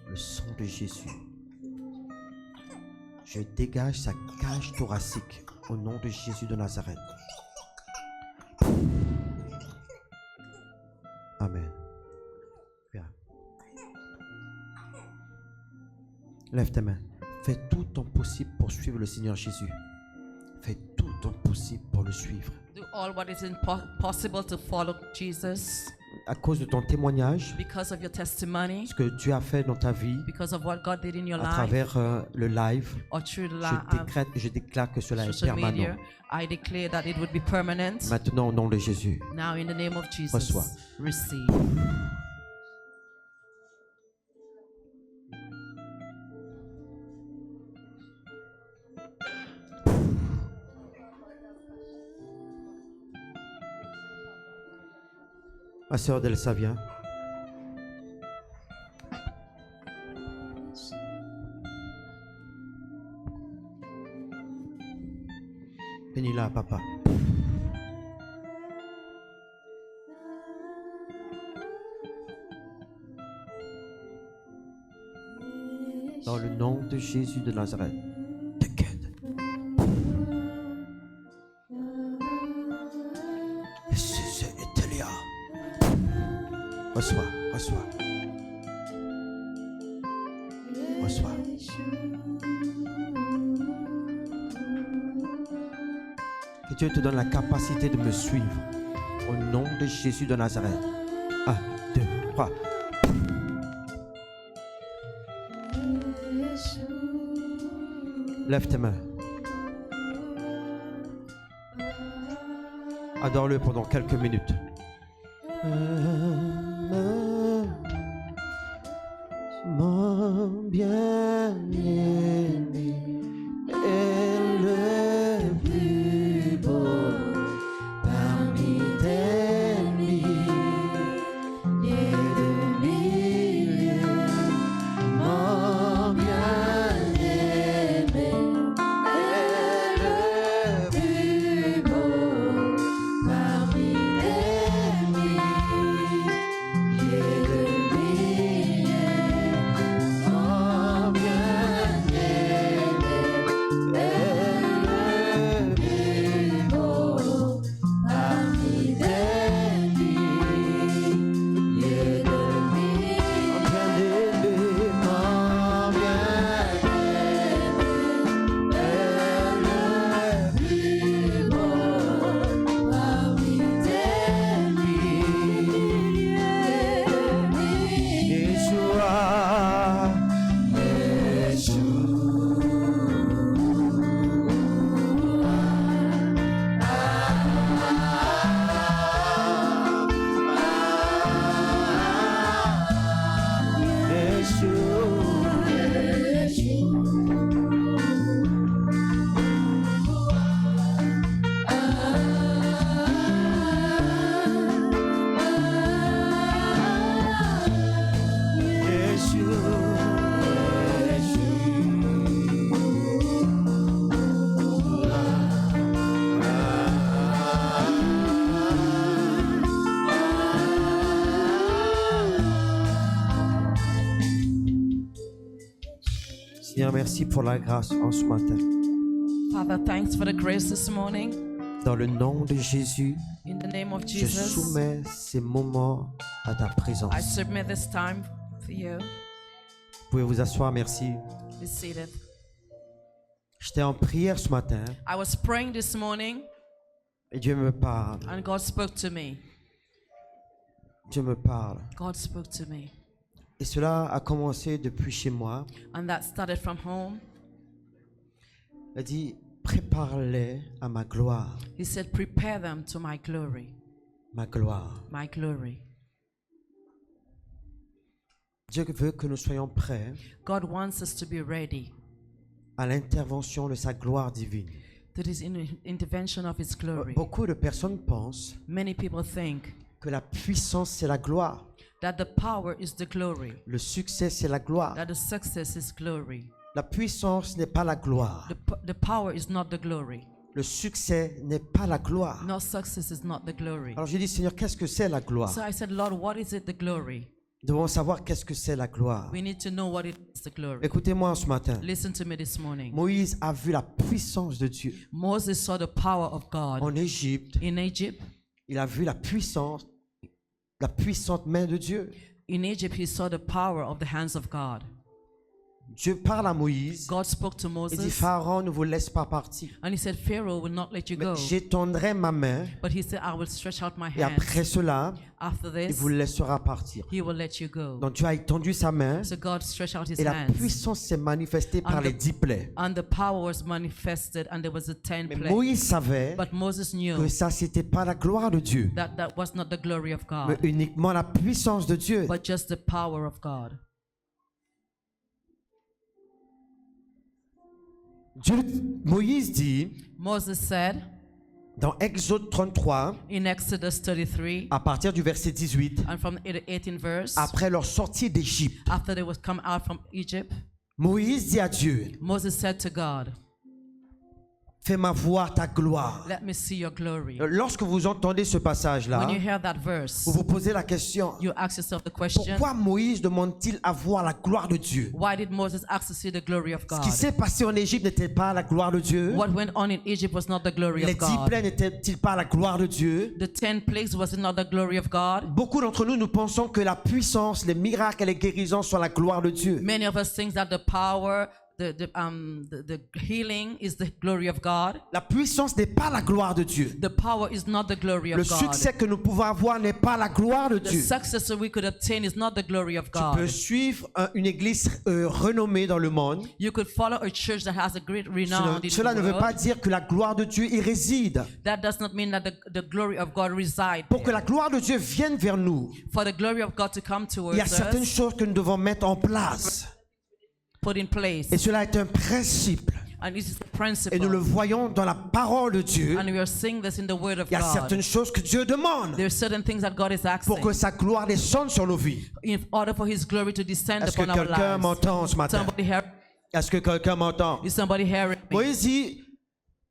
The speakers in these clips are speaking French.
le sang de Jésus. Je dégage sa cage thoracique au nom de Jésus de Nazareth. Amen. Viens. Lève tes mains. Fais tout ton possible pour suivre le Seigneur Jésus. Fais tout ton possible pour le suivre. Do all what is possible to follow Jesus À cause de ton témoignage, because of your testimony, ce que tu as fait dans ta vie, because of what God did in your à life, travers le live, or through je déclare que cela est social permanent. media. I declare that it would be permanent. Maintenant, au nom de Jésus. Now, in the name of Jesus, Reçois. receive. Ma sœur Delsa, viens. Bénis-la, papa. Dans le nom de Jésus de Nazareth. T'inquiète. C'est Etelia. Reçois, reçois. Reçois. Que Dieu te donne la capacité de me suivre. Au nom de Jésus de Nazareth. 1, 2, 3. Lève tes mains. Adore-le pendant quelques minutes. Mon bien-aimé est le plus beau parmi des milliers de milliers. Mon bien-aimé est le plus beau parmi des milliers de milliers. Mon bien-aimé est le plus beau parmi des milliers de milliers. Mon bien-aimé, mon bien-aimé est le plus beau parmi des milliers de milliers. Yeshua, Seigneur, merci pour la grâce en ce matin. Father, thanks for the grace this morning. Dans le nom de Jésus, In the name of je Jesus, soumets ces moments à ta présence. I submit this time for you. Vous pouvez vous asseoir, merci. Be seated. J'étais en prière ce matin I was praying this morning et Dieu me parle. and God spoke to me. Dieu me parle. God spoke to me. Et cela a commencé depuis chez moi. And that started from home. Il dit, prépare-les à ma gloire. He said, prepare them to my glory. Ma gloire. My glory. Dieu veut que nous soyons prêts God wants us to be ready à l'intervention de sa gloire divine. to this intervention of His glory. Beaucoup de personnes pensent Many people think que la puissance, c'est la gloire. that the power is the glory, Le succès, c'est la gloire. that the success is glory. La puissance n'est pas la gloire. The power is not the glory. Le succès n'est pas la gloire. No, success is not the glory. Alors j'ai dit, Seigneur, qu'est-ce que c'est la gloire? So I said, Lord, what is it, the glory? Nous devons savoir qu'est-ce que c'est la gloire. We need to know what it is, the glory. Écoutez-moi ce matin. Listen to me this morning. Moïse a vu la puissance de Dieu. Moses saw the power of God En Égypte, in Egypt. il a vu la puissante main de Dieu. In Egypt, he saw the power of the hands of God. Dieu parle à Moïse. God spoke to Il dit, Moses, Pharaon ne vous laisse pas partir. and he said, Pharaoh will not let you Mais go. j'étendrai ma main But he said, I will stretch out my et après hands. cela, After il this, vous laissera partir. he will let you go. Donc Dieu a étendu sa main So God stretched out his et la hands. puissance s'est manifestée par And les the- 10 plaies. And the power was manifested, and there was a 10 Mais plague. Moïse savait But Moses knew que ça, c'était pas la gloire de Dieu, that that was not the glory of mais God, uniquement la puissance de Dieu. but just the power of God. Moïse dit, Moses said dans Exode 33, in Exodus 33, à partir du verset 18, and from the 18th verse, après leur sortie d'Égypte, after they was come out from Egypt, Moïse dit à Dieu, Moses said to God, fais-moi voir ta gloire. let me see your glory. Lorsque vous entendez ce passage-là, When you hear that verse, vous vous posez la question, you ask yourself the question, pourquoi Moïse demande-t-il à voir la gloire de Dieu? why did Moses ask to see the glory of Ce God? qui s'est passé en Égypte n'était pas la gloire de Dieu. What went on in Egypt was not the glory Les of 10 God. plaies n'étaient-ils pas la gloire de Dieu? The 10 plagues was it not the glory of God? Beaucoup d'entre nous, nous pensons que la puissance, les miracles et les guérisons sont la gloire de Dieu. Many of us think that the power, the healing is the glory of God. La puissance n'est pas la gloire de Dieu. The power is not the glory Le of God. succès que nous pouvons avoir n'est pas la gloire de The Dieu. success that we could obtain is not the glory of Tu peux God. suivre une église renommée dans le monde. You could follow a church that has a great renown in Cela the ne veut pas world. dire que la gloire de Dieu y réside. That does not mean that the glory of God resides Pour que there. la gloire de Dieu vienne vers nous, For the glory of God to come il towards y a certaines us, choses que nous devons mettre en place. put in place. Et cela est un principe. And this is the Et nous le principle. voyons dans la parole de Dieu. And we are seeing this in the word of Il y a God. certaines choses que Dieu demande There are certain things that God is asking pour que sa gloire descende sur nos vies. in order for His glory to descend Est-ce que upon our quelqu'un lives. m'entend ce matin? Somebody hear? Est-ce que quelqu'un m'entend? Is somebody hearing me? Moïse dit,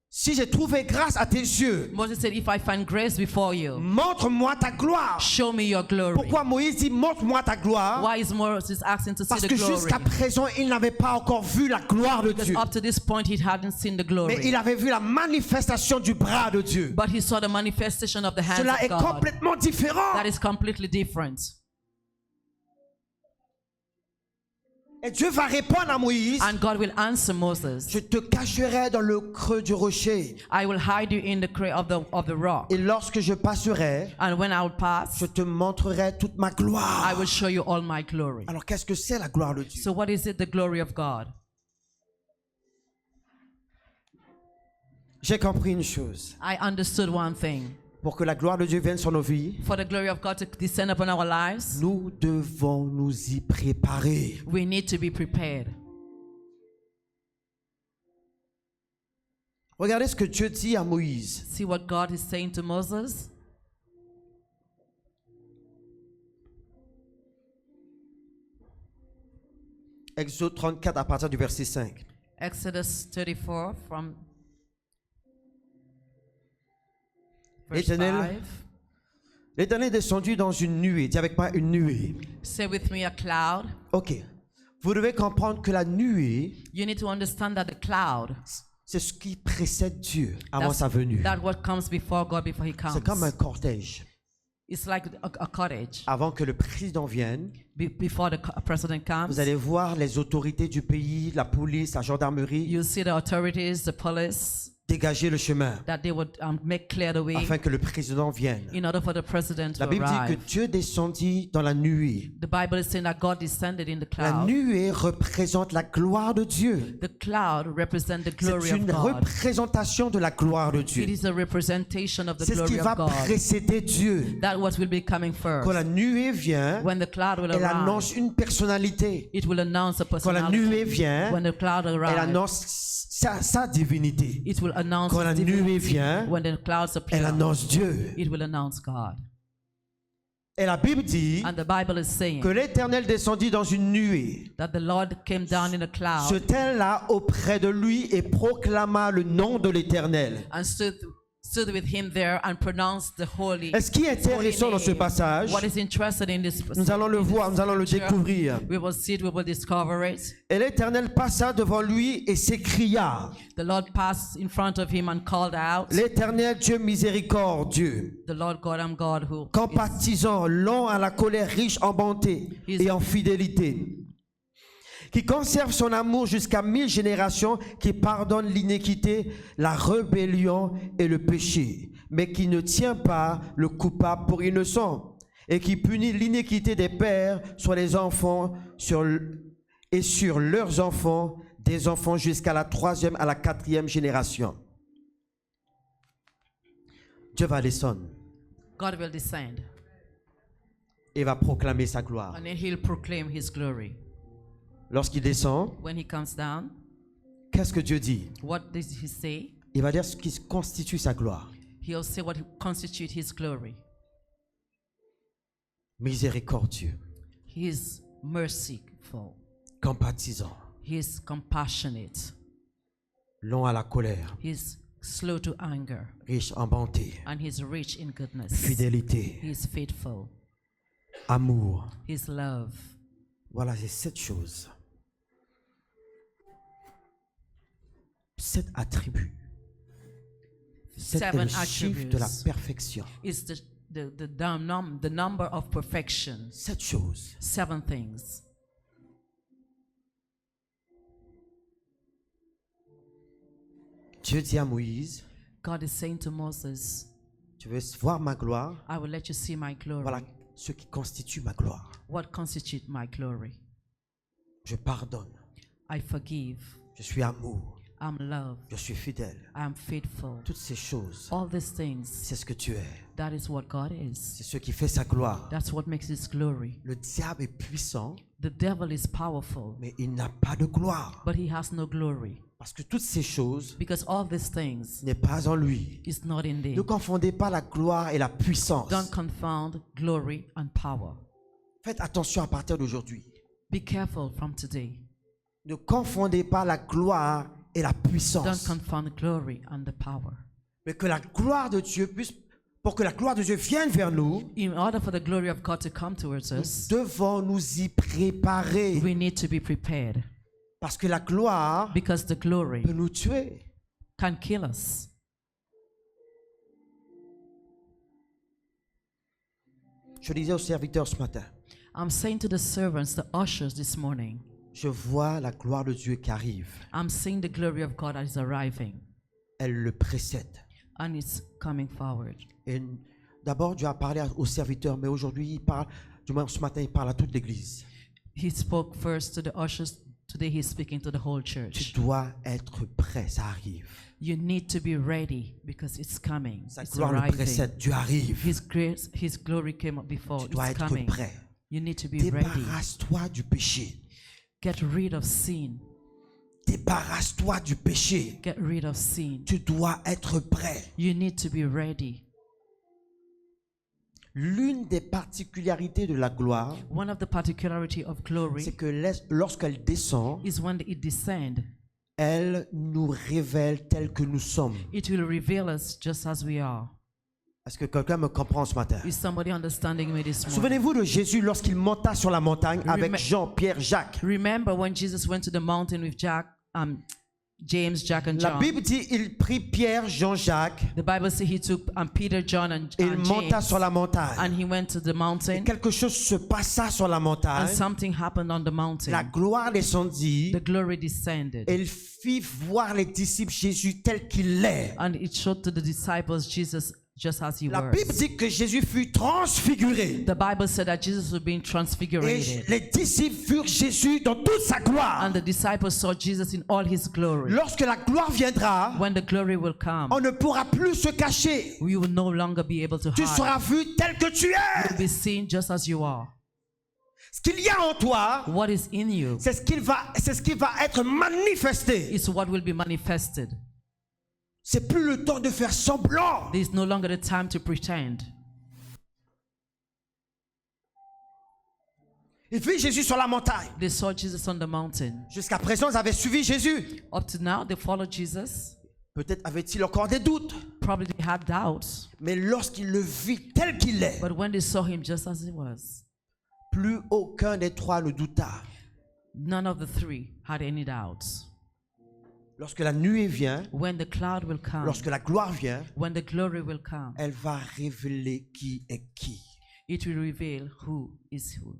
si j'ai trouvé grâce à tes yeux, Moses said, if I find grace before you, montre-moi ta gloire. show me your glory. Pourquoi Moïse dit, montre-moi ta gloire? Why is Moses asking to see Parce the que glory? jusqu'à présent, il n'avait pas encore vu la gloire de Because Dieu. up to this point, he hadn't seen the Mais glory. il avait vu la manifestation du bras de Dieu. But he saw the manifestation of the hands Cela of est God. complètement différent. That is completely different. Et Dieu va répondre à Moïse, And God will answer Moses. je te cacherai dans le creux du rocher. I will hide you in the crater of the rock. Et lorsque je passerai, And when I will pass, je te montrerai toute ma I gloire. will show you all my glory. Alors qu'est-ce que c'est la gloire de Dieu? So what is it, the glory of God? J'ai compris une chose. I understood one thing. Pour que la gloire de Dieu vienne sur nos vies, For the glory of God to descend upon our lives, nous devons nous y préparer. we need to be prepared. Regardez ce que Dieu dit à Moïse. See what God is saying to Moses? Exode 34 à partir du verset 5. Exodus 34 from verse L'Éternel 5. L'Éternel est descendu dans une nuée. Dis avec moi une nuée. Say with me a cloud. Ok. Vous devez comprendre que la nuée, You need to understand that the cloud, c'est ce qui précède Dieu avant that's sa venue. that what comes before God before He comes. C'est comme un cortège. It's like a cottage. Avant que le président vienne, Before the president comes, vous allez voir les autorités du pays, la police, la gendarmerie, you see the authorities, the police, dégager le chemin that they would make clear the way afin que le président vienne. in order for the president to La Bible dit que arrive. Dieu descendit dans la nuée. The Bible is saying that God descended in the La cloud. nuée représente la gloire de Dieu. The cloud represents the glory C'est of une God. représentation de la gloire de It Dieu. is a representation of the C'est ce qui glory va of God. précéder Dieu. That what will be coming Quand first. la nuée vient, When the cloud will elle arrive, annonce une personnalité. it will announce a Quand la personality. nuée vient, When the cloud elle arrives, annonce sa divinité. it will announce Quand la His nuée divinity. vient, When the clouds elle appear, annonce Dieu. it will announce God. Et la Bible dit And the Bible is saying que l'Éternel descendit dans une nuée, that the Lord came down in a se cloud tint là auprès de lui et proclama le nom de l'Éternel. and stood stood with him there and pronounced the holy. Et ce qui est intéressant dans ce passage, What is interesting in this nous allons le voir, nous allons le découvrir. We will see it, we will discover it. Et l'Éternel passa devant lui et s'écria. The Lord passed in front of him and called out. L'Éternel Dieu miséricordieux, The Lord God, I'm God who compatissant, lent à la colère, riche en bonté et en fidélité, qui conserve son amour jusqu'à 1000 générations, qui pardonne l'iniquité, la rébellion et le péché, mais qui ne tient pas le coupable pour innocent, et qui punit l'iniquité des pères sur les enfants et sur leurs enfants, des enfants jusqu'à la 3e à la 4e génération. Dieu va descendre God will descend et va proclamer sa gloire. and then he'll proclaim his glory. Lorsqu'il descend, When he comes down, qu'est-ce que Dieu dit? what does he say? Il va dire ce qui constitue sa gloire. He'll say what constitutes his glory. Miséricordieux, He is merciful. compatissant, He is compassionate. long à la colère, He is slow to anger. riche en bonté, And he is rich in goodness. fidélité, He is faithful. amour. His love. Voilà, c'est 7 choses. 7 attributs. 7 est le Seven chiffre de la attributes. perfection. Is the number of perfection. 7 choses. 7 things. Dieu dit à Moïse, God is saying to Moses, tu veux voir ma gloire? I will let you see my glory. Voilà ce qui constitue ma gloire. What constitutes my glory? Je pardonne. I forgive. Je suis amour. I'm love. Je suis fidèle. I'm faithful. Toutes ces choses, All these things, c'est ce que tu es. that is what God is. C'est ce qui fait sa gloire. That's what makes his glory. Le diable est puissant, The devil is powerful, mais il n'a pas de gloire. but he has no glory. Parce que toutes ces choses Because all these things n'est pas en lui. is not in Ne thee. confondez pas la gloire et la puissance. Don't confound glory and power. Faites attention à partir d'aujourd'hui. Be careful from today. Ne confondez pas la gloire et la Don't puissance. confound glory and the power. Mais que la gloire de Dieu puisse, pour que la gloire de Dieu vienne vers nous, In order for the glory of God to come towards nous us, devons nous y préparer. we need to be prepared. Parce que la gloire Because the glory peut nous tuer. can kill us. Je disais aux serviteurs ce matin, I'm saying to the servants, the ushers this morning, je vois la gloire de Dieu qui arrive. I'm seeing the glory of God that is arriving Elle le précède. and it's coming forward. Et d'abord, Dieu a parlé aux serviteurs, mais aujourd'hui, il parle, du moins ce matin, il parle à toute l'église. He spoke first to the ushers. Today he's speaking to the whole Tu church. dois être prêt, ça arrive. You need to be ready because it's coming. Sa It's gloire le arriving. précède, Dieu arrive. His grace, his glory came up before. Tu dois It's être coming. prêt. You need to be ready. Débarrasse-toi du péché. Get rid of sin. Débarrasse-toi du péché. Get rid of sin. Tu dois être prêt. You need to be ready. L'une des particularités de la gloire, One of the particularity of c'est glory que lorsqu'elle descend, is when it descends, elle nous révèle tels que nous sommes. it will reveal us just as we are. Est-ce que quelqu'un me comprend ce matin? Is somebody understanding me this morning? Souvenez-vous de Jésus lorsqu'il monta sur la montagne avec Jean, Pierre, Jacques. Remember when Jesus went to the mountain with James, Jack, and La John? Bible dit il prit Pierre, Jean, Jacques, The Bible says he took Peter, John, and il monta James, sur la montagne. and he went to the mountain, Quelque chose se passa sur la montagne. and something happened on the La mountain. gloire descendit. The glory descended, Elle fit voir les disciples Jésus tel qu'il est. and it showed to the disciples Jesus just as he La was. Bible dit que Jésus fut transfiguré. The Bible said that Jesus was being Et transfigurated, les disciples furent Jésus dans toute sa gloire. and the disciples saw Jesus in all his glory. Lorsque la gloire viendra, When the glory will come, on ne pourra plus se cacher. we will no longer be able to Tu hide. seras vu tel que tu es. You'll be seen just as you are. Ce qu'il y a en toi, What is in you c'est ce qui va être manifesté. is what will be manifested. C'est plus le temps de faire semblant. There is no longer the time to pretend. Ils virent Jésus sur la montagne. They saw Jesus on the mountain. Jusqu'à présent, ils avaient suivi Jésus. Up to now, they followed Jesus. Peut-être avait-il encore des doutes. Probably they had doubts. Mais lorsqu'il le vit tel qu'il est, But when they saw him just as he was, plus aucun des trois ne douta. none of the three had any doubts. Lorsque la nuée vient, When the cloud will come, lorsque la gloire vient, when the glory will come, elle va révéler qui est qui. it will reveal who is who.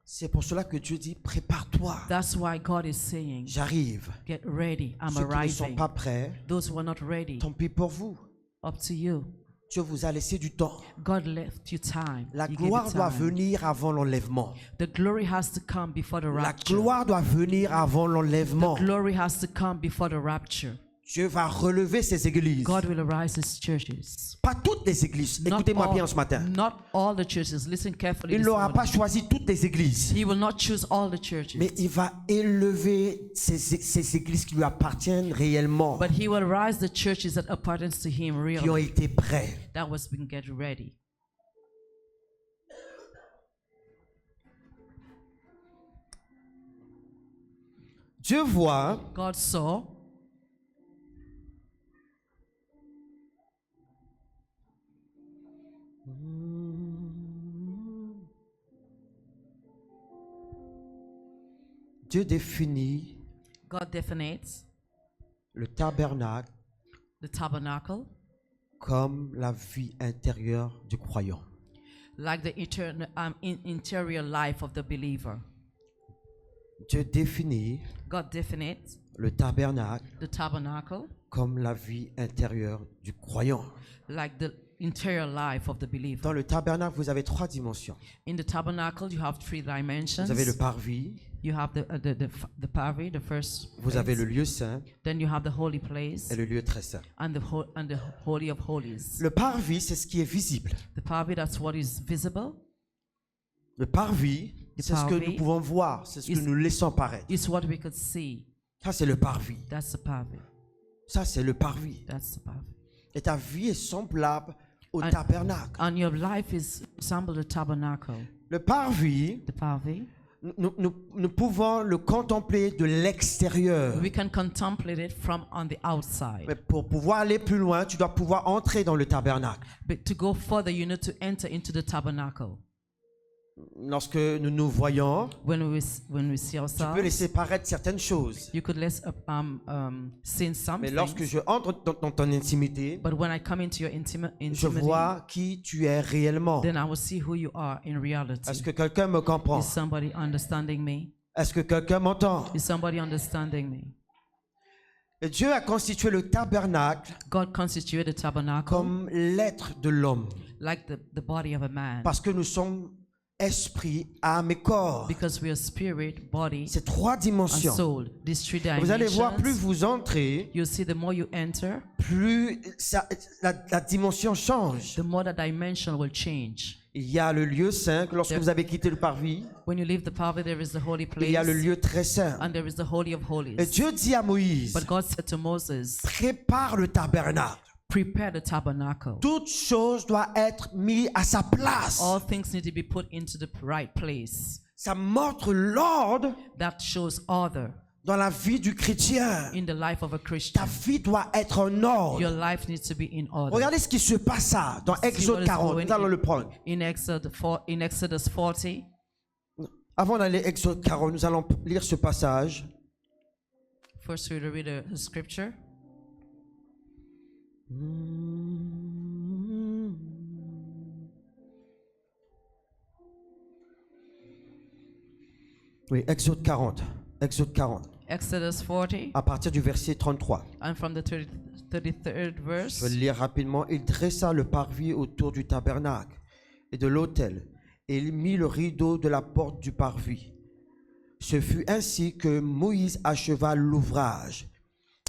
C'est pour cela que Dieu dit, prépare-toi. That's why God is saying, J'arrive. get ready, I'm Ceux qui ne sont arriving. pas prêts, Those who are not ready, tant pis pour vous. up to you. Dieu vous a laissé du temps. God left you time. La He gave you gloire doit time. venir avant l'enlèvement. The glory has to come before the La rapture. gloire doit venir avant l'enlèvement. Glory has to come before the rapture. Dieu va relever ses églises. God will arise his churches. Pas toutes les églises. Écoutez-moi bien ce matin. Not all the churches. Listen carefully. Il this n'aura morning. pas choisi toutes les églises. He will not choose all the churches. Mais il va élever ces églises qui lui appartiennent réellement. But he will rise the churches that appartens to him Qui ont really. été prêts. That was been get ready. Dieu voit God saw Dieu définit God definites le tabernacle the tabernacle comme la vie intérieure du croyant. like the interior life of the believer. Dieu définit God definites le tabernacle the tabernacle comme la vie intérieure du croyant. like the interior life of the believer. Dans le tabernacle, vous avez trois dimensions. In the tabernacle, you have three dimensions. Vous avez le parvis, You have the parvis, the first. vous avez place. le lieu saint Then you have the holy place et le lieu très saint. and the holy of holies. Le parvis, c'est ce qui est visible. The parvis, that's what is visible. Le parvis, c'est ce que parvis nous pouvons voir, c'est ce que is- nous laissons paraître. It's what we could see. Ça, c'est le parvis. That's the parvis. Ça, c'est le parvis. That's the parvis. Et ta vie est semblable au And- tabernacle. And your life is resemble the tabernacle. Le parvis, The parvis. nous pouvons le contempler de l'extérieur. We can contemplate it from on the outside. Mais pour pouvoir aller plus loin, tu dois pouvoir entrer dans le tabernacle. But to go further, you need to enter into the tabernacle. Lorsque nous nous voyons, When we see tu peux ourselves, laisser paraître certaines choses. you could less see Mais something. lorsque je entre dans ton intimité, But when I come into your je intimity, vois qui tu es réellement. then I will see who you are in reality. Est-ce que quelqu'un me comprend? Is somebody understanding me? Est-ce que quelqu'un m'entend? Is somebody understanding me? Et Dieu a constitué le tabernacle God constituted the tabernacle comme l'être de l'homme. like the body of a man. Parce que nous sommes esprit, âme et corps. Because we are spirit, body, C'est trois and dimensions. soul. These three Vous allez voir, plus dimensions. vous entrez, You see, the more you enter, plus la dimension change. the more the dimension will change. Il y a le lieu saint, lorsque vous avez quitté le parvis, When you leave the parvis, there is the holy il y a le place, lieu très saint. and there is the holy of Et holies. Dieu dit à Moïse, But God said to Moses, prépare le tabernacle. prepare the tabernacle. Toute chose doit être mise à sa place. All things need to be put into the right place. Ça montre l'ordre That shows order dans la vie du chrétien. in the life of a Christian. Ta vie doit être en ordre. Your life needs to be in order. Regardez ce qui se passe ça dans See what Exode is 40. going Nous allons le prendre. in Exodus 40. Avant d'aller Exode 40, nous allons lire ce passage. First, we read a scripture. Oui, Exode 40. Exode 40. Exodus 40, À partir du verset 33. and from the 33rd Je verse. vais le lire rapidement. Il dressa le parvis autour du tabernacle et de l'autel, et il mit le rideau de la porte du parvis. Ce fut ainsi que Moïse acheva l'ouvrage.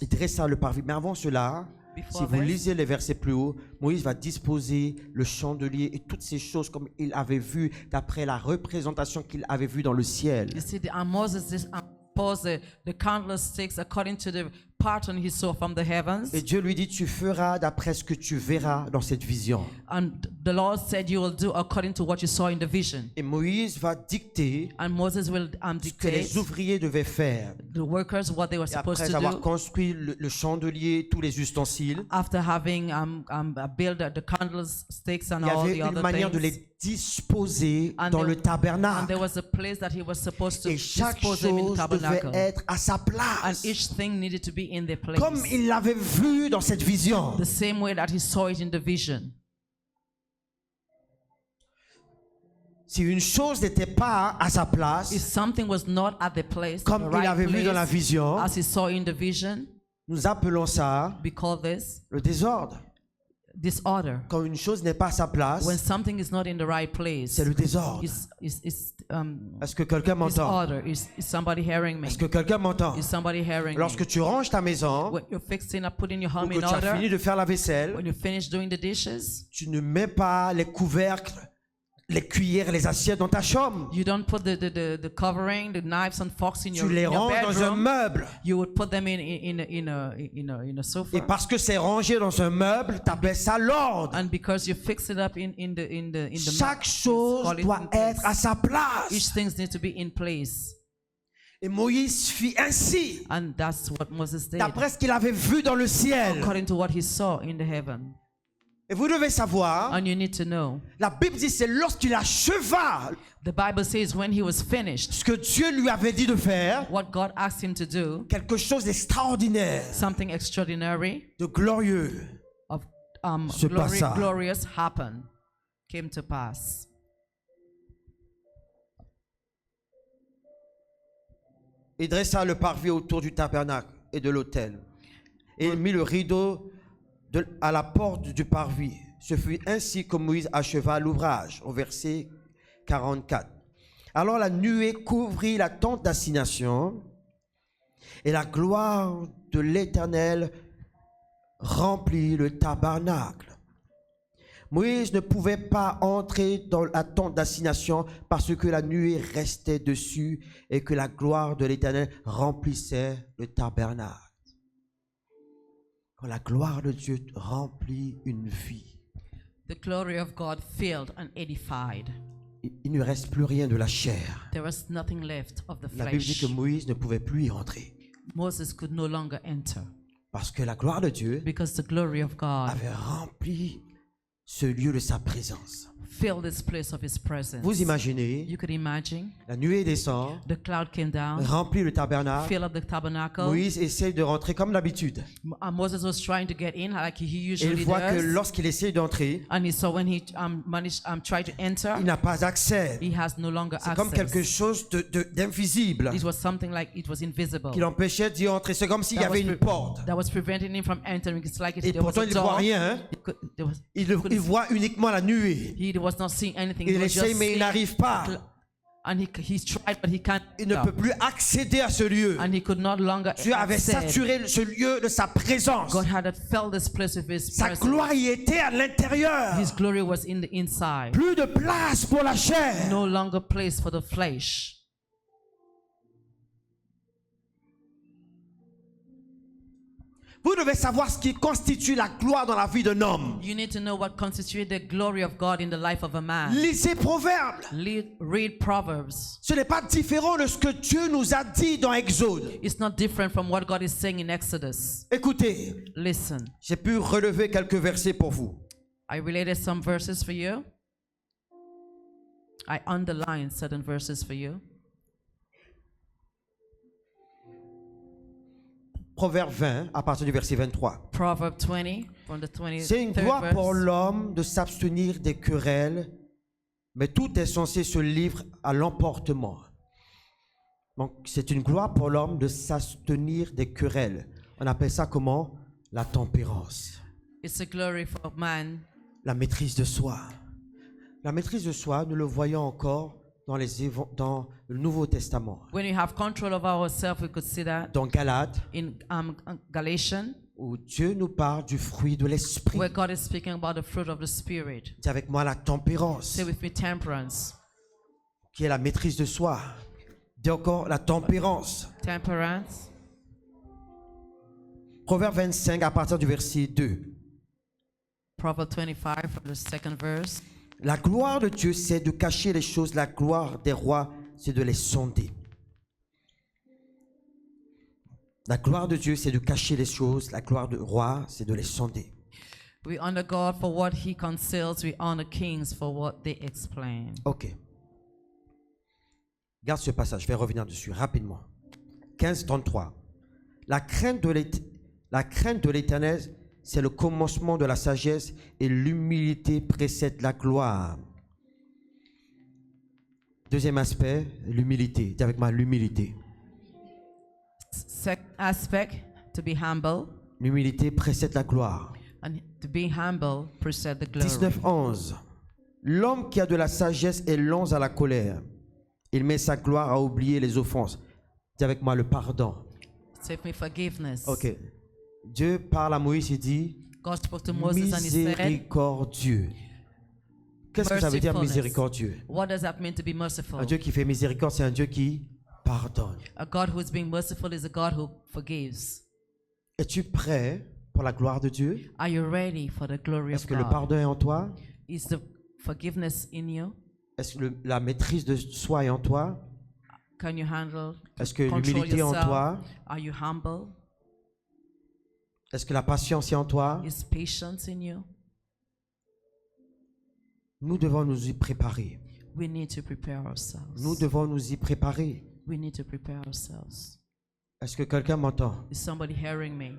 Il dressa le parvis. Mais avant cela, si Before vous this, lisez les versets plus haut, Moïse va disposer le chandelier et toutes ces choses comme il avait vu d'après la représentation qu'il avait vue dans le ciel. you see, Moses disposed the candlesticks according to the pattern he saw from the heavens. Et Dieu lui dit, tu feras d'après ce que tu verras dans cette vision. And the Lord said, you will do according to what you saw in the vision. Et Moïse va dicter And Moses will ce que les dictate ouvriers devaient faire. the workers what they were Et supposed après to avoir do. construit le chandelier, tous les ustensiles, After having built the candlesticks and il y all avait the une other manière de things. les disposer And dans there- le And tabernacle. there was a place that he was supposed to Et chaque dispose them in the chose devait tabernacle. être à sa And place. each thing needed to be in their place. Comme il l'avait vu dans cette vision. The same way that he saw it in the vision. Si une chose n'était pas à sa If place, something was not at the place, comme the il right avait vu dans la place, vision, as he saw in the vision, nous appelons ça we call this le désordre. disorder. Quand une chose n'est pas à sa place, When something is not in the right place, c'est le désordre. is Est-ce que quelqu'un m'entend? disorder. Is somebody hearing me? Est-ce que quelqu'un m'entend? Is somebody hearing me? Lorsque tu ranges ta maison, When you're fixing up, putting your ou home que in tu as fini order, de faire la vaisselle, when you finish doing the dishes, tu ne mets pas les couvercles, les cuillères, les assiettes dans ta chambre. you don't put the covering, the knives and forks in Tu your, les in your ranges dans un bedroom. meuble. You would put them in a sofa. Et parce que c'est rangé dans un meuble, tu appelles ça l'ordre. And because you fix it up in the Chaque chose call it doit in place. être à sa Each place. things need to be in place. Et Moïse fit ainsi, And that's what Moses did. d'après ce qu'il avait vu dans le ciel. According to what he saw in the heaven. Et vous devez savoir, And you need to know. la Bible dit c'est lorsqu'il acheva The Bible says when he was finished, ce que Dieu lui avait dit de faire, what God asked him to do, quelque chose d'extraordinaire, something extraordinary de glorieux. of Se passa. glorious happened, came to pass. Il dressa le parvis autour du tabernacle et de l'autel. Et il mit le rideau à la porte du parvis. Ce fut ainsi que Moïse acheva l'ouvrage, au verset 44. Alors la nuée couvrit la tente d'assignation, et la gloire de l'Éternel remplit le tabernacle. Moïse ne pouvait pas entrer dans la tente d'assignation parce que la nuée restait dessus et que la gloire de l'Éternel remplissait le tabernacle. Quand la gloire de Dieu remplit une vie, The glory of God filled and edified. il ne reste plus rien de la chair. There was nothing left of the La Bible dit flesh. que Moïse ne pouvait plus y entrer Moses could no longer enter parce que la gloire de Dieu because the glory of God avait rempli ce lieu de sa présence. filled this place of his presence. Vous imaginez, You could imagine la nuée descend, the cloud came down, remplit le tabernacle. filled up the tabernacle. Moïse essaie de rentrer comme d'habitude. Moses was trying to get in like he Et il usually voit que does. lorsqu'il essaie d'entrer, And he saw when he managed tried to enter, il n'a pas accès. he has no longer C'est comme quelque access. chose d'invisible It was something like it was invisible. qui l'empêchait d'y entrer. C'est comme s'il y That avait was une porte. that was preventing him from entering. It's like Et there was pourtant, a il ne voit door. rien. Hein? There was- Il voit uniquement la nuée. He was not seeing anything. Il He was essaie, just mais il seeing n'arrive pas. And he's tried, but he can't. Il ne peut plus accéder à ce lieu. And he could not longer Dieu avait access. saturé ce lieu de sa présence. God had filled this place with His Sa presence. gloire y était à l'intérieur. His glory was in the inside. Plus de place pour la chair. No longer place for the flesh. Vous devez savoir ce qui constitue la gloire dans la vie d'un homme. You need to know what constitutes the glory of God in the life of a man. Lisez Proverbes. Read Proverbs. Ce n'est pas différent de ce que Dieu nous a dit dans Exode. It's not different from what God is saying in Exodus. Écoutez, Listen, j'ai pu relever quelques versets pour vous. I related some verses for you. I underlined certain verses for you. Proverbe 20, à partir du verset 23. Proverb 20, from the 23rd C'est une gloire pour verse. l'homme de s'abstenir des querelles, mais tout est censé se livrer à l'emportement. Donc, c'est une gloire pour l'homme de s'abstenir des querelles. On appelle ça comment? La tempérance, It's a glory for man. la maîtrise de soi. La maîtrise de soi, nous le voyons encore dans le Nouveau Testament. When we have control of ourselves, we could see that Dans Galates, in Galatians, où Dieu nous parle du fruit de l'esprit. where God is speaking about the fruit of the Spirit. Dis avec moi la tempérance, Say with me, temperance. qui est la maîtrise de soi. Dis encore la tempérance. Temperance. Proverbe 25 à partir du verset 2. Proverbs 25, from the second verse. La gloire de Dieu, c'est de cacher les choses. La gloire des rois, c'est de les sonder. La gloire de Dieu, c'est de cacher les choses. La gloire du roi, c'est de les sonder. We honor God for what he conceals. We honor kings for what they explain. Ok. Garde ce passage, je vais revenir dessus rapidement. 15:33. La crainte de l'Éternel, c'est le commencement de la sagesse et l'humilité précède la gloire. Deuxième aspect, l'humilité. Dis avec moi, l'humilité. Second aspect, to be humble. L'humilité précède la gloire. And to be humble precedes the glory. 19:11. L'homme qui a de la sagesse est lent à la colère. Il met sa gloire à oublier les offenses. Dis avec moi, le pardon. Save me forgiveness. Ok. Dieu parle à Moïse et dit, God spoke to Moses and he said, miséricordieux. Qu'est-ce que ça veut dire mercifulness. miséricordieux? What does that mean to be merciful? Un Dieu qui fait miséricorde, c'est un Dieu qui pardonne. A God who is being merciful is a God who forgives. Es-tu prêt pour la gloire de Dieu? Are you ready for the glory Est-ce of que le God? pardon est en toi? Is the forgiveness in you? Est-ce que la maîtrise de soi est en toi? Can you handle? Est-ce que Control l'humilité est en yourself? toi? Are you humble? Est-ce que la patience est en toi? Is patience in you? Nous devons nous y préparer. We need to prepare ourselves. Nous devons nous y préparer. We need to prepare ourselves. Est-ce que quelqu'un m'entend? Is somebody hearing me?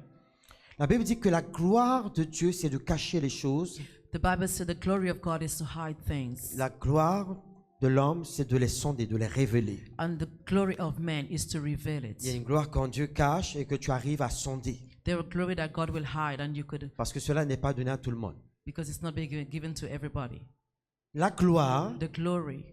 La Bible dit que la gloire de Dieu, c'est de cacher les choses. The Bible said the glory of God is to hide things. La gloire de l'homme, c'est de les sonder, de les révéler. And the glory of man is to reveal Il y a it. une gloire quand Dieu cache et que tu arrives à sonder. There are glory that God will hide and you could, Parce que cela n'est pas donné à tout le monde. because it's not being given to everybody. La gloire The glory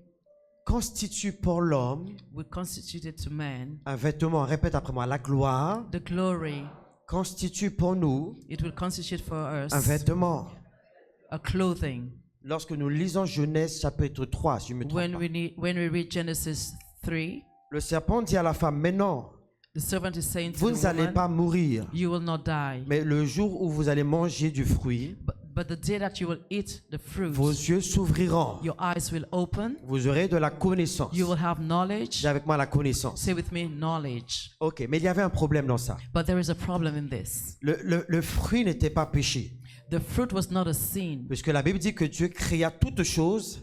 constitue pour l'homme will constitute it to man. un vêtement. Répète après moi. La gloire The glory, constitue pour nous it will constitute for us un vêtement. a clothing. Lorsque nous lisons Genèse chapitre 3, si je me trompe When pas, we read Genesis 3, le serpent dit à la femme, mais non, the servant is saying to vous the n'allez woman, pas mourir. you will not die. Mais le jour où vous allez manger du fruit, But the day that you will eat the fruit, vos yeux s'ouvriront. your eyes will open. Vous aurez de la connaissance. You will have knowledge. Dis avec moi la connaissance. Say with me, knowledge. Ok, mais il y avait un problème dans ça. But there is a problem in this. Le fruit n'était pas péché. The fruit was not a sin. Puisque la Bible dit que Dieu créa toutes choses.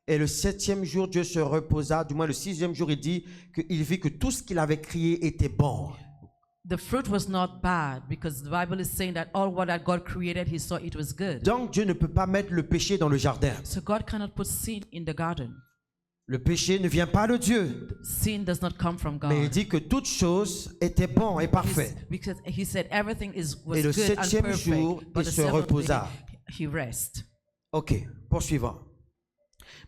Et le 7e jour, Dieu se reposa. Du moins, le 6e jour, il dit qu'il vit que tout ce qu'il avait créé était bon. The fruit was not bad because the Bible is saying that all what that God created, he saw it was good. Donc, Dieu ne peut pas mettre le péché dans le jardin. So God cannot put sin in the garden. Le péché ne vient pas de Dieu. Sin does not come from Mais il God. dit que toutes choses étaient bon et parfait. Because he said everything was Et le good and 7e perfect. jour, But il the se seventh reposa. day, he rest. Ok, poursuivant.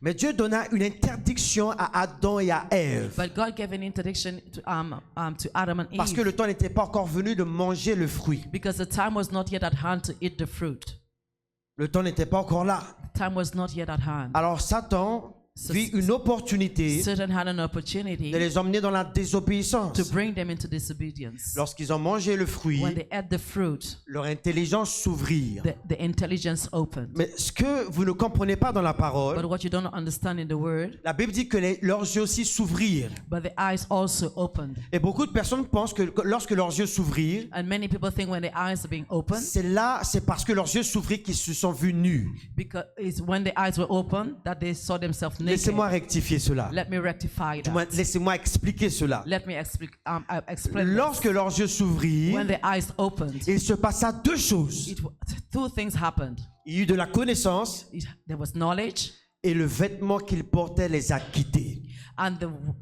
Mais Dieu donna une interdiction à Adam et à Ève. But God gave an interdiction to Adam and Parce que Eve le temps n'était pas encore venu de manger le fruit. because the time was not yet at hand to eat the fruit. Le temps n'était pas encore là. The time was not yet at hand. Alors Satan vit une opportunité Satan had an opportunity de les emmener dans la désobéissance. to bring them into disobedience. Lorsqu'ils ont mangé le fruit, When they ate the fruit, leur intelligence s'ouvrit. the intelligence opened. Mais ce que vous ne comprenez pas dans la But parole, what you don't understand in the word, la Bible dit que leurs yeux aussi s'ouvrirent. but the eyes also opened. Et beaucoup de personnes pensent que lorsque leurs yeux s'ouvrirent, And many people think when the eyes are being opened, c'est parce que leurs yeux s'ouvrirent qu'ils se sont vus nus. because it's when the eyes were opened that they saw themselves naked. Laissez-moi rectifier cela. Let me rectify Du moins, that. laissez-moi expliquer cela. Let me explain this. Lorsque leurs yeux s'ouvrirent, When the eyes opened, il se passa deux choses. two things happened. Il y eut de la connaissance There was knowledge, et le vêtement qu'ils portaient les a quittés. and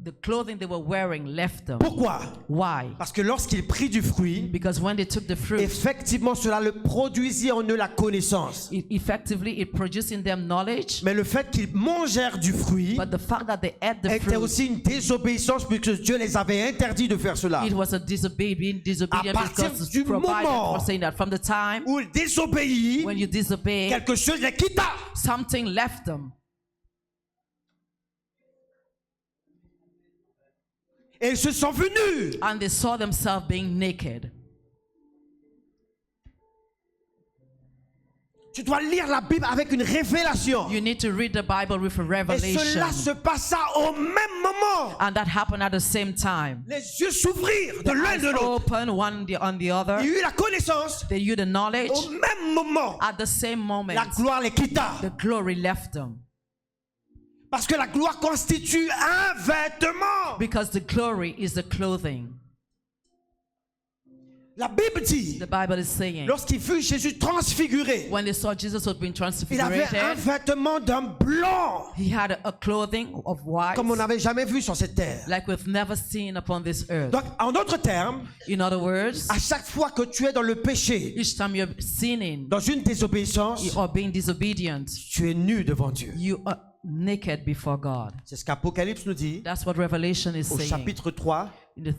the clothing they were wearing left them. Pourquoi? Why? Parce que lorsqu'ils prirent du fruit, Because when they took the fruit, effectivement, cela le produisit en eux la connaissance. effectively it produced in them knowledge. Mais le fait qu'ils mangèrent du fruit But the fact that they ate the était fruit, aussi une désobéissance puisque Dieu les avait interdit de faire cela. it was a disobedient À partir because du provided moment for saying that from the time où ils désobéissent, when you disobey, quelque chose les quitta. something left them. Et ils se sont vus nus. And they saw themselves being naked. Tu dois lire la Bible avec une révélation. You need to read the Bible with a Et revelation. cela se passa au même moment. And that happened at the same time. Les yeux s'ouvrirent de l'un Eyes de l'autre. open one on the other. Il y eut la connaissance. They knew the knowledge. Au même moment, At the same moment, la gloire les quitta. the glory left them. Parce que la gloire constitue un vêtement. Because the glory is the clothing. La Bible dit, The Bible is saying, lorsqu'il fut Jésus transfiguré, when they saw Jesus was being il avait un transfigurated, vêtement d'un blanc, he had a clothing of white, comme on n'avait jamais vu sur cette terre. like we've never seen upon this earth. Donc, en d'autres termes, In other words, à chaque fois que tu es dans le péché, each time you're sinning dans une désobéissance, or being disobedient, tu es nu devant Dieu. you are naked before God. C'est ce qu'Apocalypse nous dit. That's what Revelation is Au saying. chapitre 3, In the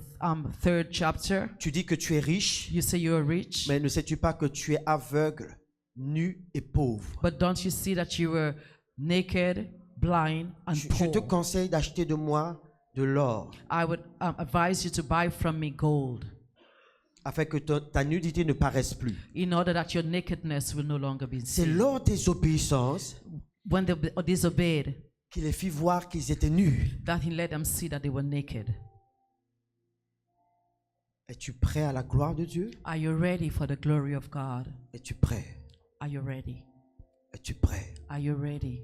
third chapter, tu dis que tu es riche, you say you are rich, mais ne sais-tu pas que tu es aveugle, nu et pauvre? but don't you see that you were naked, blind, and Je te poor? conseille d'acheter de moi de l'or, I would advise you to buy from me gold, afin que ta nudité ne paraisse plus. in order that your nakedness will no longer be C'est seen. leur désobéissance When they disobeyed, qui les fit voir qu'ils étaient nus. that he let them see that they were naked. Es-tu prêt à la gloire de Dieu? Are you ready for the glory of God? Es-tu prêt? Are you ready? Es-tu prêt? Are you ready?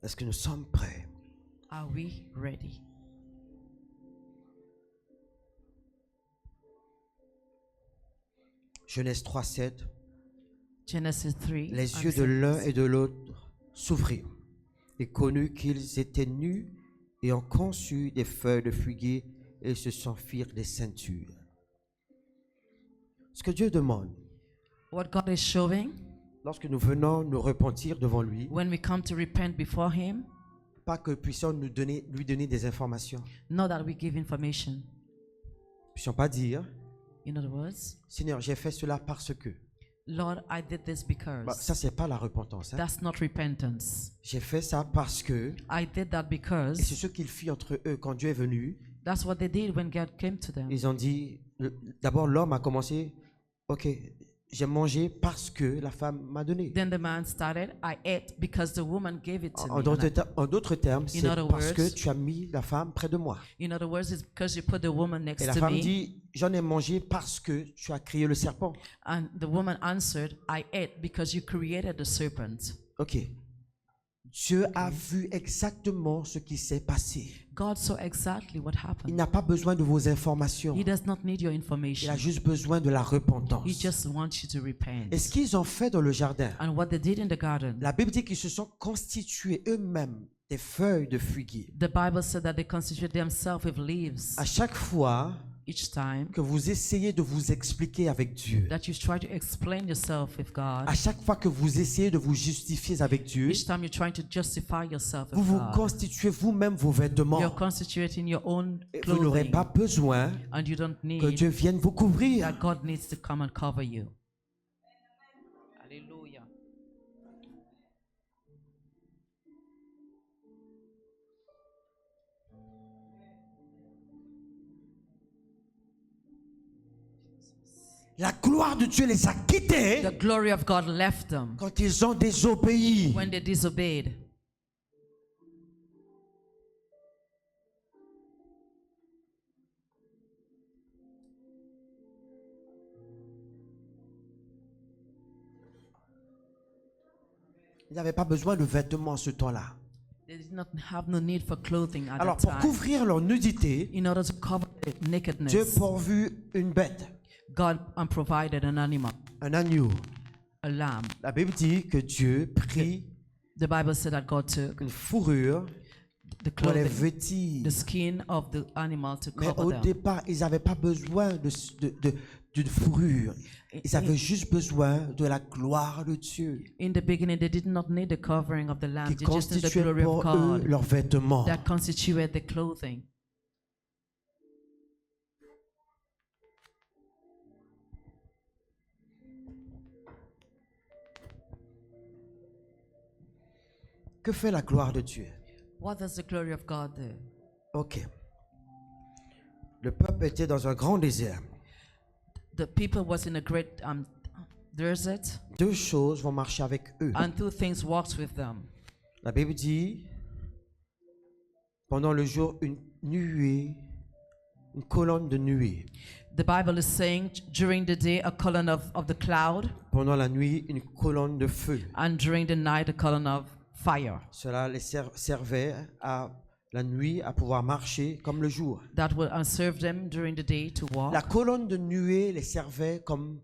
Est-ce que nous sommes prêts? Are we ready? Genèse 3:7. Genesis 3. Les and yeux de 7. l'un et de l'autre s'ouvrirent et connurent qu'ils étaient nus et ont conçu des feuilles de figuier et se sont firent des ceintures. Ce que Dieu demande, What God is showing lorsque nous venons nous repentir devant lui, when we come to repent before Him, pas que puissions lui donner des informations. not that we give information. Nous puissions pas dire, In other words, Seigneur, j'ai fait cela parce que. Lord, I did this because. Ça, c'est pas la repentance. Hein. That's not repentance. J'ai fait ça parce que. I did that Et c'est because. ce qu'ils firent entre eux quand Dieu est venu. That's what they did when God came to them. Ils ont dit, d'abord l'homme a commencé, ok, j'ai mangé parce que la femme m'a donné. Then the man started, I ate because the woman gave it to En me. d'autres termes, c'est other parce que words- tu as mis la femme près de moi. In other words, it's because you put the woman next Et la to femme me. dit, j'en ai mangé parce que tu as créé le serpent. And the woman answered, I ate because you created the serpent. Ok. Dieu a vu exactement ce qui s'est passé. God saw exactly what Il happened. n'a pas besoin de vos informations. He does not need your Il information. a juste besoin de la repentance. He just wants you to repent. Et ce qu'ils ont fait dans le jardin, And what they did in the garden, la Bible dit qu'ils se sont constitués eux-mêmes des feuilles de figuier. the Bible said that they constituted themselves with leaves À chaque fois each time que vous essayez de vous expliquer avec Dieu, that you try to explain yourself with God. à chaque fois que vous essayez de vous justifier avec Dieu, Each time you're trying to justify yourself vous with vous God. constituez vous-même vos vêtements. You're constituting your own Et vous n'aurez clothing. pas besoin And you don't que need Dieu vienne vous couvrir. that God needs to come and cover you. Hallelujah. La gloire de Dieu les a quittés The glory of God left them quand ils ont désobéi. when they disobeyed. Ils n'avaient pas besoin de vêtements en ce temps-là. They did not have no need for clothing at Alors that pour time. couvrir leur nudité, In order to cover their Dieu nakedness, pourvut une bête, God provided an animal, un agneau. a lamb. La Bible dit que Dieu prit The Bible said that God took une fourrure the pour les clothing, vêtir. the skin of the animal to Mais cover au them. départ, ils n'avaient pas besoin d'une fourrure. Ils avaient juste besoin de la gloire de Dieu In the beginning, they did not need the covering of the lamb. qui They just need the constituait glory of pour eux God leurs vêtements. that constituted the clothing. Que fait la gloire de Dieu? What does the glory of God do? Ok. Le peuple était dans un grand désert. The people was in a great desert, Deux choses vont marcher avec eux. and two things walked with them. La Bible dit, pendant le jour, une nuée, une colonne de nuée. The Bible is saying during the day a column of the cloud, Pendant la nuit, une colonne de feu. and during the night a column of fire. Cela les servait à la nuit à pouvoir marcher comme le jour. That will serve them during the day to walk. La colonne de nuée les servait comme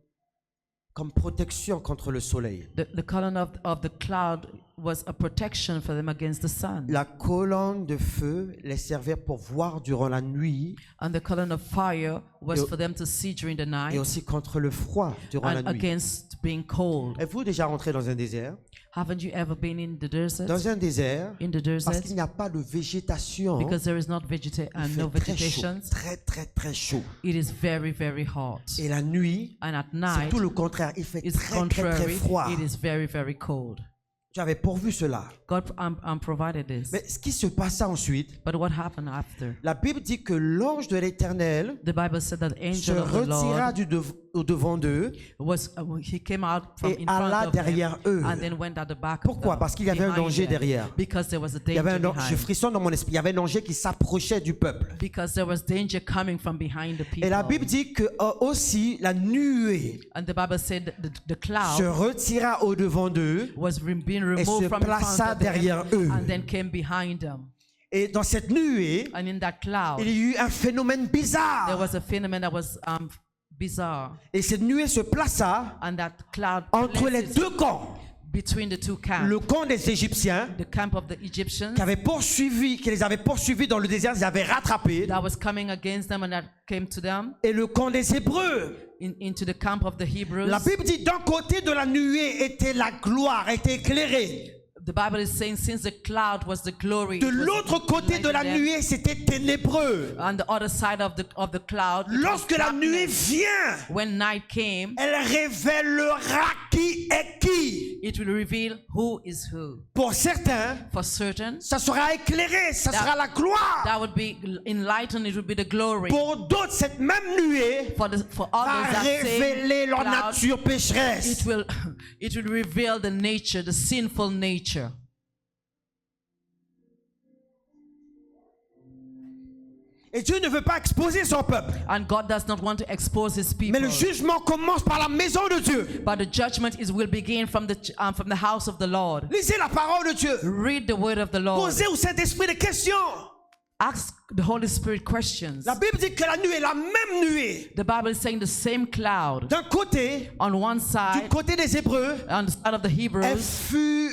protection contre le soleil. The column of the cloud was a protection for them against the sun. La colonne de feu les servait pour voir durant la nuit And the column of fire was Et- for them to see during the et night aussi contre le froid durant la and nuit. against being cold. Êtes-vous déjà rentré dans un désert? Haven't you ever been in the desert? Dans un désert, In the parce desert, qu'il n'y a pas de végétation, because there is not il no fait très chaud, vegetation, très très très chaud. it is very, very hot. Et la nuit, And at c'est night, tout le contraire, il fait it's très très très contrary, froid. it is very, very cold. J'avais pourvu cela. God provided this. Mais ce qui se passa ensuite, But what happened after? la Bible dit que l'ange de l'Éternel The Bible said that the se angel of the retira Lord au devant d'eux he came out from et in front alla of derrière them eux. and then went at the back Pourquoi? of them, Parce qu'il y avait un behind danger them. derrière. Because there was a Il y avait danger je behind. frissonne dans mon esprit. Il y avait un danger qui s'approchait du peuple. Because there was danger coming from behind the people. Et la Bible dit que aussi la nuée And the Bible said that the se cloud retira au devant d'eux. was being se removed from in plaça front of derrière them eux. and then came behind them. Et dans cette nuée, And in that cloud, il y a eu un phénomène there bizarre. was a phenomenon that was bizarre. Et cette nuée se plaça And that cloud entre les places deux camps. between the two camps. Le camp des Égyptiens The camp of the Egyptians qui les avait poursuivis dans le désert, ils les avaient rattrapés. that was coming against them and that came to them. Et le camp des Hébreux. Into the camp of the Hebrews. La Bible dit d'un côté de la nuée était la gloire, était éclairée. The Bible is saying since the cloud was the glory. De it was l'autre côté de la lighting them. nuée, c'était ténébreux. On the other side of the cloud, it was Lorsque la nuée darkness. vient, When night came, elle révélera qui est qui. it will reveal who is who. Pour certains, For certain, ça sera éclairé, ça sera la gloire. that would be enlightened. It would be the glory. Pour d'autres, cette même nuée For va others, that révéler same leur cloud, nature pécheresse. it will reveal the nature, the sinful nature. Et Dieu ne veut pas exposer son peuple. And God does not want to expose His people. Mais le jugement commence par la maison de Dieu. But the judgment will begin from the house of the Lord. Lisez la parole de Dieu. Read the word of the Lord. Posez au Saint-Esprit des questions. Ask the Holy Spirit questions. La Bible dit que la nuée, la même nuée, The Bible is saying the same cloud d'un côté, on one du side, côté des Hébreux, on the side of the elle Hebrews, fut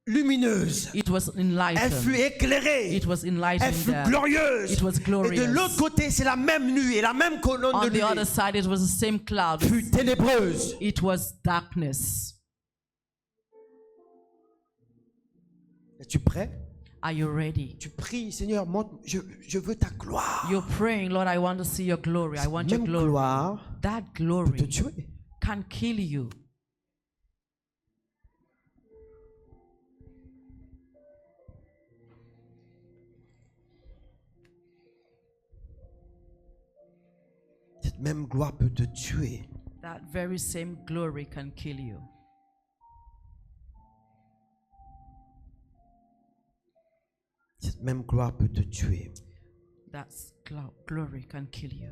lumineuse. it was Elle enlightened. fut éclairée. It was Elle enlightened fut there. glorieuse. It was Et glorious. de l'autre côté, c'est la même nuée, la même colonne On de the other nuée side, it was the same cloud. fut ténébreuse. It was darkness. Es-tu prêt? Are you ready? Tu pries, Seigneur, montre, je veux ta gloire. You're praying, Lord, I want to see your glory. I want your Même glory. gloire That peut te glory tuer. can kill you. Cette même gloire peut te tuer. That very same glory can kill you. Cette même gloire peut te tuer. That glory can kill you.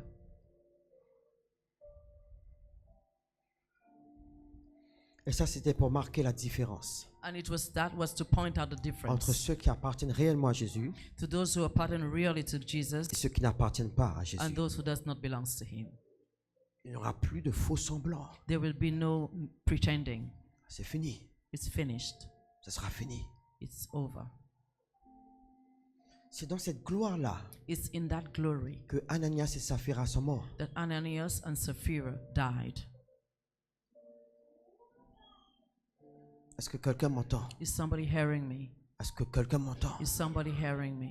Et ça, c'était pour marquer la différence And that was to point out the entre difference ceux qui appartiennent réellement à Jésus to those who apparten really to Jesus et ceux qui n'appartiennent pas à Jésus. and those who does not belong to Him. Il n'y aura plus de faux semblants. There will be no pretending. C'est fini. It's finished. Ça sera fini. It's over. C'est dans cette gloire-là It's in that glory que Ananias et Saphira sont morts. that Ananias and Sapphira died. Est-ce que quelqu'un m'entend? Is somebody hearing me? Est-ce que quelqu'un m'entend? Is somebody hearing me?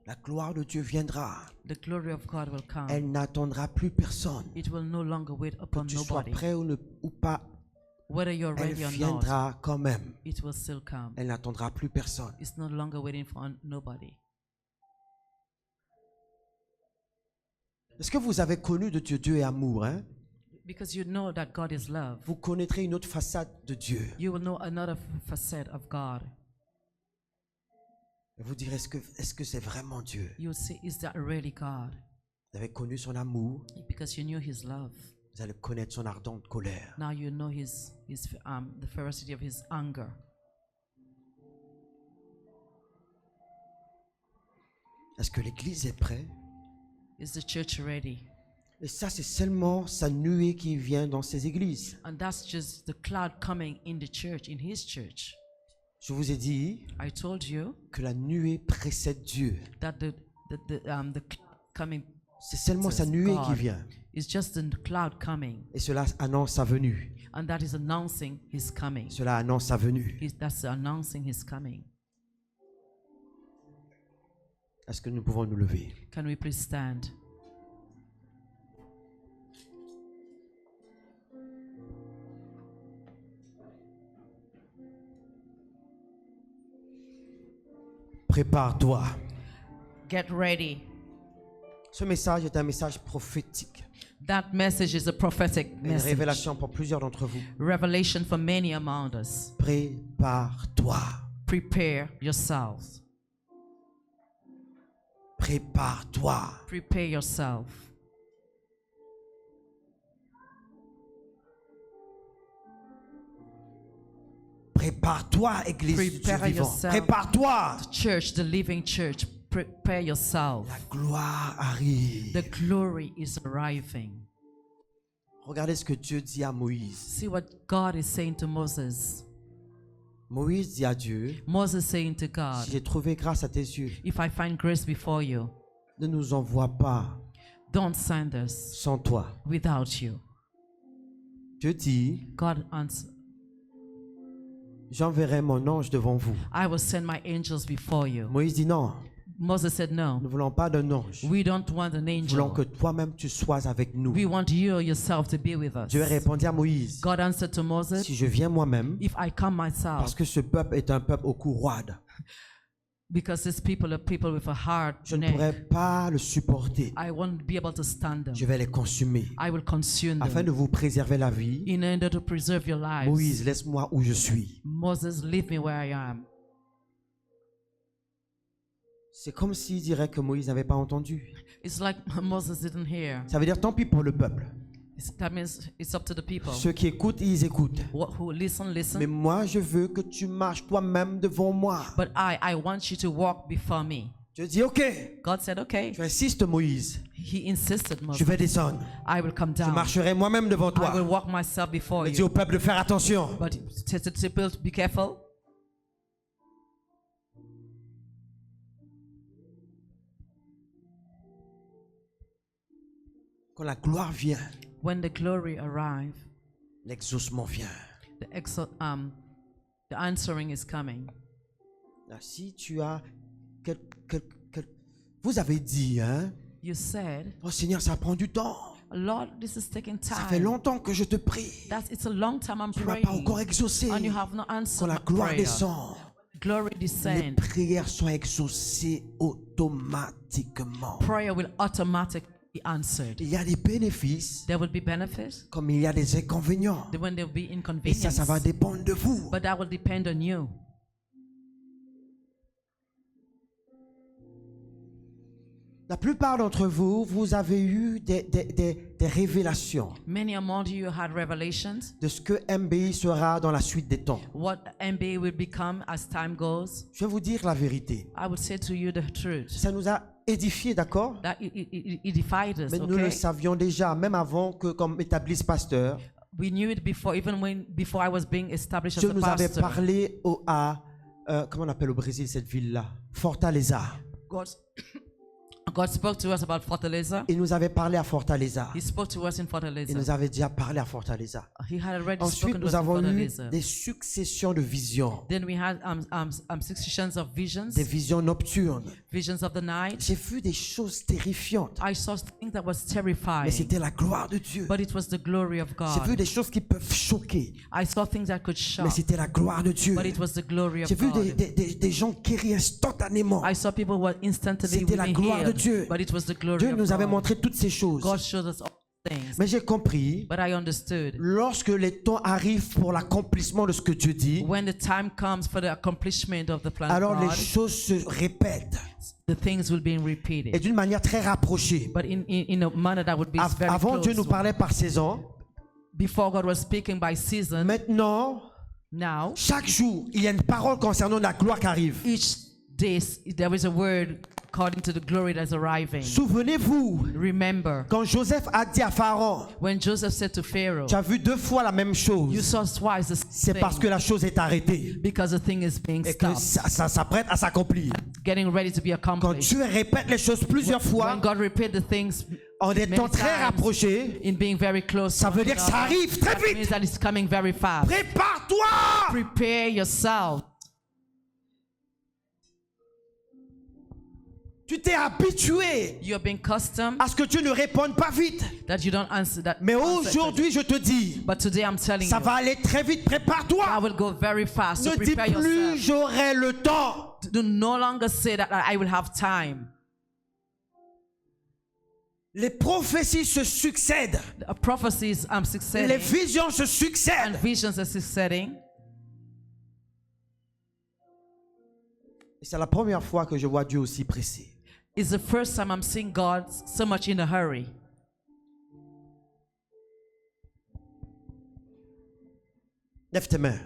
La gloire de Dieu viendra. The glory of God will come. Elle n'attendra plus personne. It will no longer wait Que upon tu sois nobody. prêt ou pas, Whether you're elle ready or not, viendra quand même. it will still come. Elle n'attendra plus personne. It's no longer waiting for nobody. Est-ce que vous avez connu de Dieu? Dieu est amour, hein? Because you know that God is love. Vous connaîtrez une autre façade de Dieu. You will know another facet of God. Et vous direz, est-ce que c'est vraiment Dieu? You will say, is that really God? Vous avez connu son amour, Because you knew His love. vous allez connaître son ardente colère. Now you know the ferocity of His anger. Est-ce que l'Église est prête? Is the church ready? Et ça, c'est seulement sa nuée qui vient dans ces églises. And that's just the cloud coming in the church, in His church. Je vous ai dit I told you que la nuée précède Dieu. that the cloud coming C'est seulement sa nuée qui God vient. is just the cloud coming, Et cela annonce sa venue. and that is announcing His coming. Cela annonce sa venue. That's announcing His coming. Est-ce que nous pouvons nous lever? Can we please stand? Prépare-toi. Get ready. Ce message est un message prophétique. That message is a prophetic Une message. révélation pour plusieurs d'entre vous. Revelation for many among us. Prépare-toi. Prepare yourselves. Prépare-toi. Prepare yourself. Prépare-toi, Église du Dieu Prepare vivant. yourself. Prépare-toi. Church, the living church, prepare yourself. La gloire arrive. The glory is arriving. Regardez ce que Dieu dit à Moïse. See what God is saying to Moses. Moïse dit à Dieu, Moses saying to God, si j'ai trouvé grâce à tes yeux, if I find grace before you, ne nous envoie pas don't send us sans toi. without you. Dieu dit, God answered, j'enverrai mon ange devant vous. I will send my angels before you. Moïse dit non, Moses said, no, nous ne voulons pas d'un ange. we don't want an Nous voulons que angel. toi-même tu sois avec nous. We want you yourself to be with us. Dieu répondit à Moïse, God answered to Moses, si je viens moi-même, if I come parce myself, que ce peuple est un peuple au cou roide, because these people are people with a hard je ne pourrai neck, pas le supporter. I won't be able to stand them. Je vais les consumer. I will consume Afin de them vous préserver la vie, in order to preserve your lives. Moïse, laisse-moi où je suis. Moses, leave me where I am. C'est comme s'il dirait que Moïse n'avait pas entendu. It's like Moses didn't hear. Ça veut dire tant pis pour le peuple. That means it's up to the people. Ceux qui écoutent, ils écoutent. Who listen, Mais listen. moi, je veux que tu marches toi-même devant moi. But I want you to walk before me. Je dis, ok, God said, okay. tu insistes, Moïse. He insisted, Je Moses. vais descendre. I will come Je down. marcherai moi-même devant I will toi. walk myself before Mais dis you. au peuple de faire attention. But people, be careful. Quand la gloire vient, When the glory arrive, l'exaucement vient. the answering is coming. Là, si tu as... Vous avez dit, hein? You said, Oh Seigneur, ça prend du temps. Lord, this is taking Ça fait time. longtemps que je te prie. It's a long time I'm Tu ne m'as praying. pas encore exaucé. And you have not Quand answered la my gloire prayer. descend, Glory les descend. prières sont exaucées automatiquement. Prayer will automatically be answered. Il y a des bénéfices There will be benefits. comme il y a des inconvénients. When there will be Et inconvenience. ça va dépendre de vous. But that will depend on you. La plupart d'entre vous, vous avez eu des révélations Many among you had revelations. de ce que MBI sera dans la suite des temps. What MBA will become as time goes. Je vais vous dire la vérité. I would say to you the truth. Ça nous a édifiés, d'accord? That it defied us, Mais nous le okay? savions déjà, même avant que, comme établisse pasteur, We knew it before, before I was being established as Dieu a nous avait pastor. parlé comment on appelle au Brésil cette ville-là? Fortaleza. God spoke to us about Fortaleza. Il nous avait parlé à Fortaleza. He spoke to us in Il Fortaleza. nous avait déjà parlé à Fortaleza. He had already Ensuite, spoken to us nous in avons eu Fortaleza. des successions de visions, Then we had successions of visions, des visions nocturnes. visions of the night. J'ai vu des choses terrifiantes, I saw things that was mais terrifying, c'était la gloire de Dieu. but it was the glory of J'ai vu God. des choses qui peuvent choquer, I saw things that could mais shock, c'était la gloire de Dieu. but it was the glory of J'ai vu God. des gens guéris instantanément. I saw people who were instantly C'était la being gloire de healed, Dieu. but it was the glory Dieu of nous avait God. montré toutes ces choses. God showed us all things, Mais j'ai compris, but I understood. lorsque les temps arrivent pour l'accomplissement de ce que Dieu dit, When the time comes for the accomplishment of the plan alors of les God, choses se répètent the things will be et repeated, d'une manière très rapprochée. but in a manner that would be very Avant, Dieu nous close. parlait par saison. Before God was speaking by season, Maintenant, now chaque jour, il y a une parole concernant la gloire qui arrive. each day there is a word according to the glory that's arriving. Souvenez-vous, Remember, quand Joseph a dit à Pharaon, when Joseph said to Pharaoh, tu as vu 2 fois la même you chose, saw twice the c'est same parce que la chose est arrêtée because the thing is being et que stopped, ça s'apprête à s'accomplir. getting ready to be Quand accomplished. Dieu répète les choses plusieurs fois, When God repeat the things en des many temps très times rapprochés, in being very close, ça to veut one dire que ça another, arrive très that vite. means that it's coming very fast. Prépare-toi! Prepare yourself. Tu t'es habitué You have been accustomed à ce que Dieu ne réponde pas vite. that you don't answer that. Mais answer aujourd'hui, je te dis, But today I'm telling ça you, va aller très vite. I Prépare-toi. will go very fast. So Ne dis prepare plus, yourself. j'aurai le temps. Do no longer say that I will have time. Les prophéties se succèdent. The prophecies Les succeeding visions se and succèdent. visions are succeeding. Et c'est la première fois que je vois Dieu aussi pressé. It's the first time I'm seeing God so much in a hurry. Lève tes mains.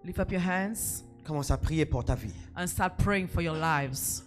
Lift up your hands Commence à prier pour ta vie. and start praying for your lives.